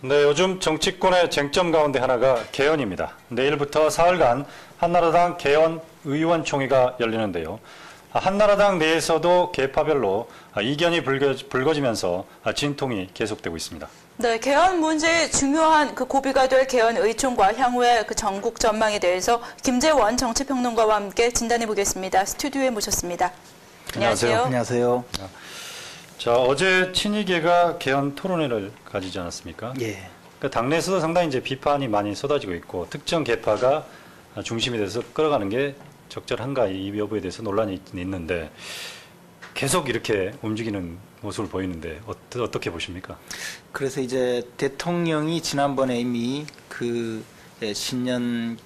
네, 요즘 정치권의 쟁점 가운데 하나가 개헌입니다. 내일부터 사흘간 한나라당 개헌 의원총회가 열리는데요. 한나라당 내에서도 계파별로 이견이 불거지면서 진통이 계속되고 있습니다. 네, 개헌 문제의 중요한 고비가 될 개헌 의총과 향후의 전국 전망에 대해서 김재원 정치평론가와 함께 진단해 보겠습니다. 스튜디오에 모셨습니다. 안녕하세요. 안녕하세요. 자, 어제 친이계가 개헌 토론회를 가지지 않았습니까? 예. 그러니까 당내에서도 상당히 이제 비판이 많이 쏟아지고 있고 특정 계파가 중심이 돼서 끌어가는 게 적절한가 이 여부에 대해서 논란이 있는데 계속 이렇게 움직이는 모습을 보이는데 어떻게 보십니까? 그래서 이제 대통령이 지난번에 이미 신년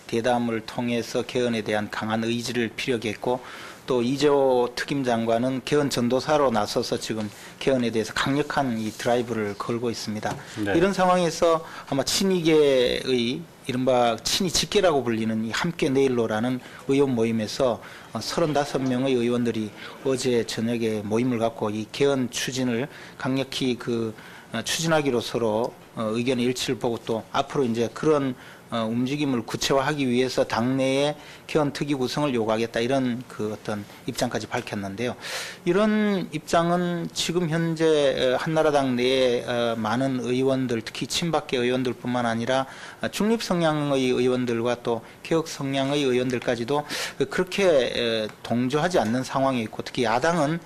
대담을 통해서 개헌에 대한 강한 의지를 피력했고 또 이재호 특임장관은 개헌 전도사로 나서서 지금 개헌에 대해서 강력한 이 드라이브를 걸고 있습니다. 네. 이런 상황에서 아마 친이계의 이른바 친이 직계라고 불리는 이 함께 내일로라는 의원 모임에서 35명의 의원들이 어제 저녁에 모임을 갖고 이 개헌 추진을 강력히 추진하기로 서로 의견의 일치를 보고 또 앞으로 이제 그런 움직임을 구체화하기 위해서 당내에 개헌 특위 구성을 요구하겠다 이런 어떤 입장까지 밝혔는데요. 이런 입장은 지금 현재 한나라당 내에 많은 의원들, 특히 친박계 의원들뿐만 아니라 중립 성향의 의원들과 또 개혁 성향의 의원들까지도 그렇게 동조하지 않는 상황이 있고 특히 야당은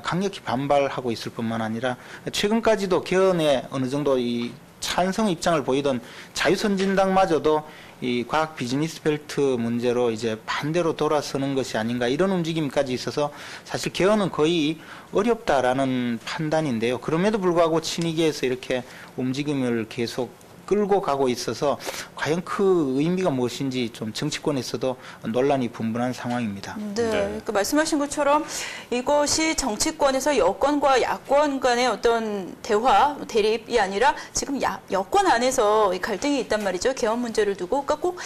강력히 반발하고 있을 뿐만 아니라 최근까지도 개헌에 어느 정도 이 찬성 입장을 보이던 자유선진당마저도 이 과학 비즈니스 벨트 문제로 이제 반대로 돌아서는 것이 아닌가 이런 움직임까지 있어서 사실 개헌은 거의 어렵다라는 판단인데요. 그럼에도 불구하고 친이계에서 이렇게 움직임을 계속 끌고 가고 있어서 과연 그 의미가 무엇인지 좀 정치권에서도 논란이 분분한 상황입니다. 네, 말씀하신 것처럼 이것이 정치권에서 여권과 야권 간의 어떤 대화, 대립이 아니라 지금 여권 안에서 갈등이 있단 말이죠. 개헌 문제를 두고. 그러니까 꼭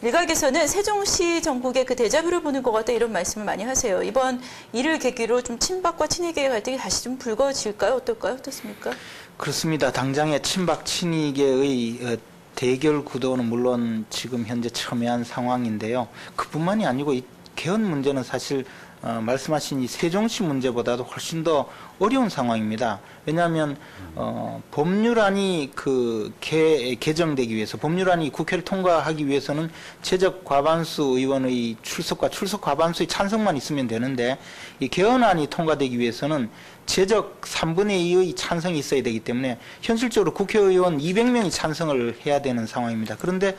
일각에서는 세종시 전국의 데자뷰를 보는 것 같다 이런 말씀을 많이 하세요. 이번 일을 계기로 좀 친박과 친이계의 갈등이 다시 좀 불거질까요? 어떨까요? 어떻습니까? 그렇습니다. 당장의 친박 친이계의 대결 구도는 물론 지금 현재 첨예한 상황인데요. 그뿐만이 아니고 이 개헌 문제는 사실 말씀하신 이 세종시 문제보다도 훨씬 더 어려운 상황입니다. 왜냐하면 법률안이 개정되기 위해서 법률안이 국회를 통과하기 위해서는 최적 과반수 의원의 출석과 출석 과반수의 찬성만 있으면 되는데 이 개헌안이 통과되기 위해서는 제적 3분의 2의 찬성이 있어야 되기 때문에 현실적으로 국회의원 200명이 찬성을 해야 되는 상황입니다. 그런데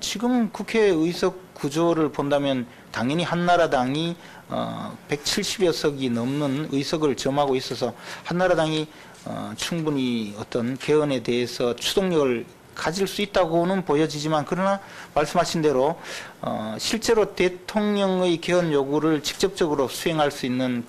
지금 국회 의석 구조를 본다면 당연히 한나라당이 170여 석이 넘는 의석을 점하고 있어서 한나라당이 충분히 어떤 개헌에 대해서 추동력을 가질 수 있다고는 보여지지만 그러나 말씀하신 대로 실제로 대통령의 개헌 요구를 직접적으로 수행할 수 있는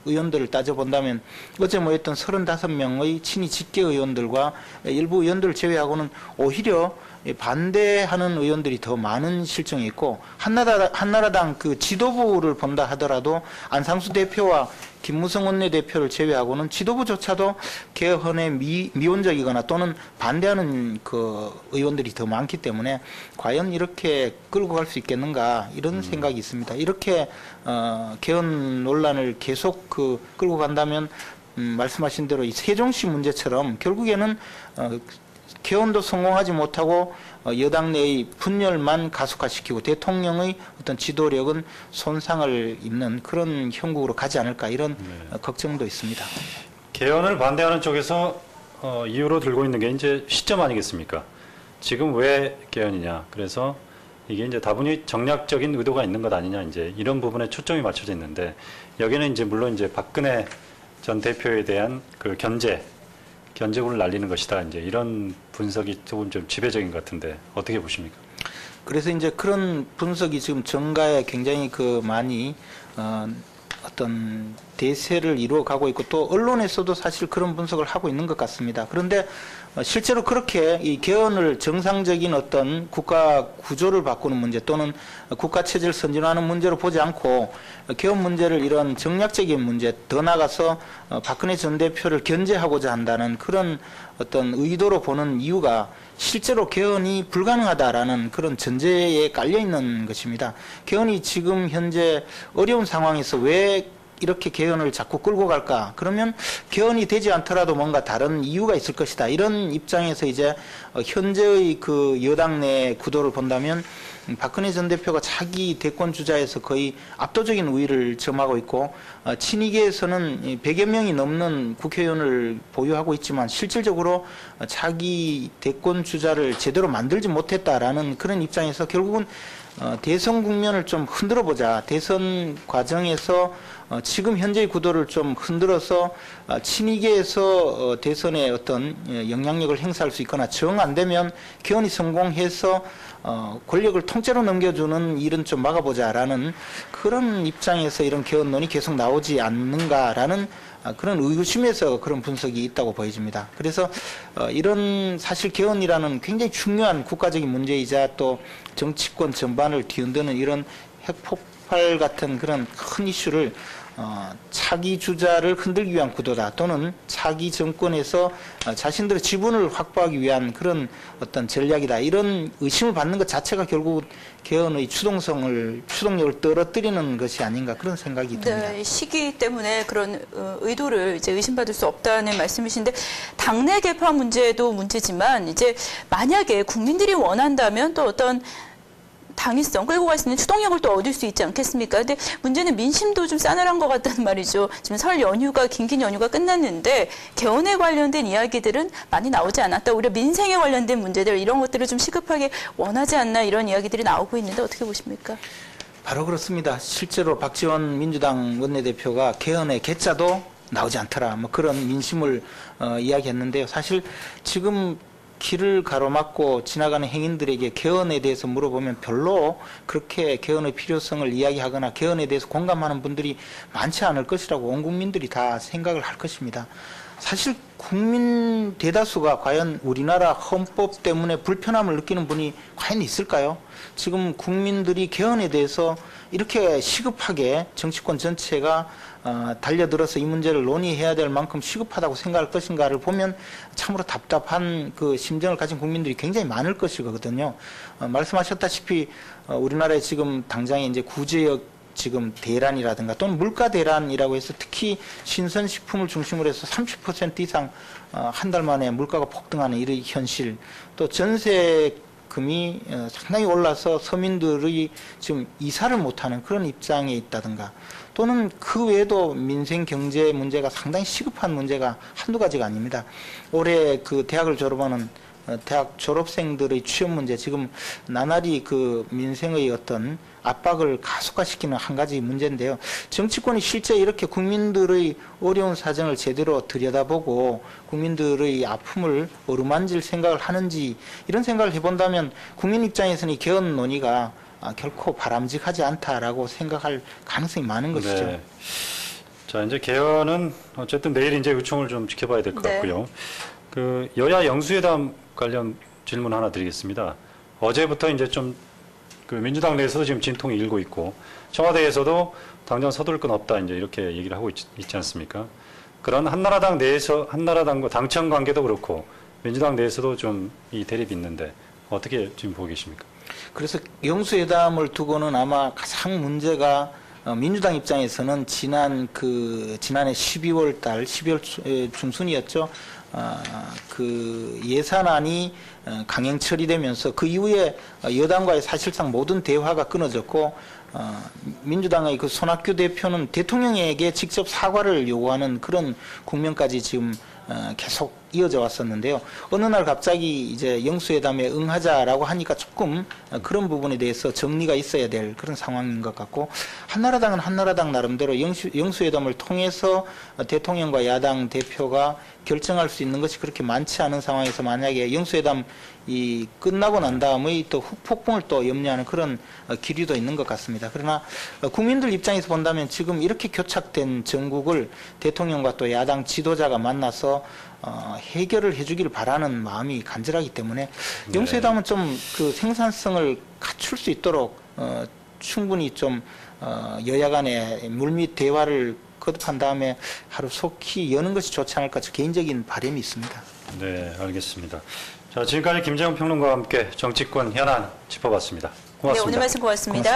의원들을 따져본다면 어제 모였던 35명의 친이 직계 의원들과 일부 의원들을 제외하고는 오히려 반대하는 의원들이 더 많은 실정이 있고 한나라당 지도부를 본다 하더라도 안상수 대표와 김무성 원내대표를 제외하고는 지도부조차도 개헌에 미온적이거나 또는 반대하는 의원들이 더 많기 때문에 과연 이렇게 끌고 갈 수 있겠는가 이런 생각이 있습니다. 이렇게 개헌 논란을 계속 끌고 간다면 말씀하신 대로 이 세종시 문제처럼 결국에는 개헌도 성공하지 못하고 여당 내의 분열만 가속화시키고 대통령의 어떤 지도력은 손상을 입는 그런 형국으로 가지 않을까 이런 걱정도 있습니다. 개헌을 반대하는 쪽에서 이유로 들고 있는 게 이제 시점 아니겠습니까? 지금 왜 개헌이냐? 그래서 이게 이제 다분히 정략적인 의도가 있는 것 아니냐 이제 이런 부분에 초점이 맞춰져 있는데 여기는 이제 물론 이제 박근혜 전 대표에 대한 견제군을 날리는 것이다. 이제 이런 분석이 조금 좀 지배적인 것 같은데 어떻게 보십니까? 그래서 이제 그런 분석이 지금 정가에 굉장히 많이 어떤 대세를 이루어가고 있고 또 언론에서도 사실 그런 분석을 하고 있는 것 같습니다. 그런데 실제로 그렇게 이 개헌을 정상적인 어떤 국가 구조를 바꾸는 문제 또는 국가 체제를 선진화하는 문제로 보지 않고 개헌 문제를 이런 정략적인 문제, 더 나아가서 박근혜 전 대표를 견제하고자 한다는 그런 어떤 의도로 보는 이유가 실제로 개헌이 불가능하다라는 그런 전제에 깔려 있는 것입니다. 개헌이 지금 현재 어려운 상황에서 왜 이렇게 개헌을 자꾸 끌고 갈까? 그러면 개헌이 되지 않더라도 뭔가 다른 이유가 있을 것이다. 이런 입장에서 이제 현재의 그 여당 내 구도를 본다면 박근혜 전 대표가 차기 대권 주자에서 거의 압도적인 우위를 점하고 있고 친이계에서는 100여 명이 넘는 국회의원을 보유하고 있지만 실질적으로 차기 대권 주자를 제대로 만들지 못했다라는 그런 입장에서 결국은 대선 국면을 좀 흔들어 보자. 대선 과정에서 지금 현재의 구도를 좀 흔들어서 친이계에서 대선에 어떤 영향력을 행사할 수 있거나 정 안 되면 개헌이 성공해서 권력을 통째로 넘겨주는 일은 좀 막아보자라는 그런 입장에서 이런 개헌론이 계속 나오지 않는가라는 그런 의구심에서 그런 분석이 있다고 보여집니다. 그래서 이런 사실 개헌이라는 굉장히 중요한 국가적인 문제이자 또 정치권 전반을 뒤흔드는 이런 핵폭발 같은 그런 큰 이슈를 차기 주자를 흔들기 위한 구도다 또는 차기 정권에서 자신들의 지분을 확보하기 위한 그런 어떤 전략이다 이런 의심을 받는 것 자체가 결국 개헌의 추동력을 떨어뜨리는 것이 아닌가 그런 생각이 듭니다. 네, 시기 때문에 그런 의도를 이제 의심받을 수 없다는 말씀이신데 당내 개파 문제도 문제지만 이제 만약에 국민들이 원한다면 또 어떤 당위성 끌고 갈 수 있는 추동력을 또 얻을 수 있지 않겠습니까? 근데 문제는 민심도 좀 싸늘한 것 같다는 말이죠. 지금 설 연휴가 긴 연휴가 끝났는데 개헌에 관련된 이야기들은 많이 나오지 않았다. 오히려 민생에 관련된 문제들 이런 것들을 좀 시급하게 원하지 않나 이런 이야기들이 나오고 있는데 어떻게 보십니까? 바로 그렇습니다. 실제로 박지원 민주당 원내대표가 개헌의 개자도 나오지 않더라. 뭐 그런 민심을 이야기했는데요. 사실 지금 길을 가로막고 지나가는 행인들에게 개헌에 대해서 물어보면 별로 그렇게 개헌의 필요성을 이야기하거나 개헌에 대해서 공감하는 분들이 많지 않을 것이라고 온 국민들이 다 생각을 할 것입니다. 사실 국민 대다수가 과연 우리나라 헌법 때문에 불편함을 느끼는 분이 과연 있을까요? 지금 국민들이 개헌에 대해서 이렇게 시급하게 정치권 전체가 달려들어서 이 문제를 논의해야 될 만큼 시급하다고 생각할 것인가를 보면 참으로 답답한 그 심정을 가진 국민들이 굉장히 많을 것이거든요. 말씀하셨다시피 우리나라에 지금 당장에 이제 구제역 지금 대란이라든가 또는 물가 대란이라고 해서 특히 신선식품을 중심으로 해서 30% 이상 한 달 만에 물가가 폭등하는 이런 현실, 또 전세금이 상당히 올라서 서민들이 지금 이사를 못하는 그런 입장에 있다든가 또는 그 외에도 민생 경제 문제가 상당히 시급한 문제가 한두 가지가 아닙니다. 올해 그 대학을 졸업하는 대학 졸업생들의 취업 문제 지금 나날이 그 민생의 어떤 압박을 가속화시키는 한 가지 문제인데요. 정치권이 실제 이렇게 국민들의 어려운 사정을 제대로 들여다보고 국민들의 아픔을 어루만질 생각을 하는지 이런 생각을 해본다면 국민 입장에서는 이 개헌 논의가 결코 바람직하지 않다라고 생각할 가능성이 많은 것이죠. 네. 자, 이제 개헌은 어쨌든 내일 이제 의총을 좀 지켜봐야 될 것 네. 같고요. 그 여야 영수회담 관련 질문 하나 드리겠습니다. 어제부터 이제 좀 그 민주당 내에서도 지금 진통이 일고 있고 청와대에서도 당장 서둘 건 없다 이제 이렇게 얘기를 하고 있지 않습니까? 그런 한나라당 내에서 한나라당과 당청 관계도 그렇고 민주당 내에서도 좀 이 대립이 있는데 어떻게 지금 보고 계십니까? 그래서 영수회담을 두고는 아마 가장 문제가 민주당 입장에서는 지난해 12월 달 12월 중순이었죠. 그 예산안이 강행 처리되면서 그 이후에 여당과의 사실상 모든 대화가 끊어졌고 민주당의 그 손학규 대표는 대통령에게 직접 사과를 요구하는 그런 국면까지 지금 계속 이어져 왔었는데요. 어느 날 갑자기 이제 영수회담에 응하자라고 하니까 조금 그런 부분에 대해서 정리가 있어야 될 그런 상황인 것 같고 한나라당은 한나라당 나름대로 영수회담을 통해서 대통령과 야당 대표가 결정할 수 있는 것이 그렇게 많지 않은 상황에서 만약에 영수회담 이 끝나고 난 다음의 또 후폭풍을 또 염려하는 그런 기류도 있는 것 같습니다. 그러나 국민들 입장에서 본다면 지금 이렇게 교착된 정국을 대통령과 또 야당 지도자가 만나서 해결을 해주기를 바라는 마음이 간절하기 때문에 영수회담은 좀 그 생산성을 갖출 수 있도록 충분히 좀 여야 간의 물밑 대화를 거듭한 다음에 하루 속히 여는 것이 좋지 않을까 저 개인적인 바람이 있습니다. 네, 알겠습니다. 자, 지금까지 김재훈 평론가와 함께 정치권 현안 짚어봤습니다. 고맙습니다. 네, 오늘 말씀 고맙습니다.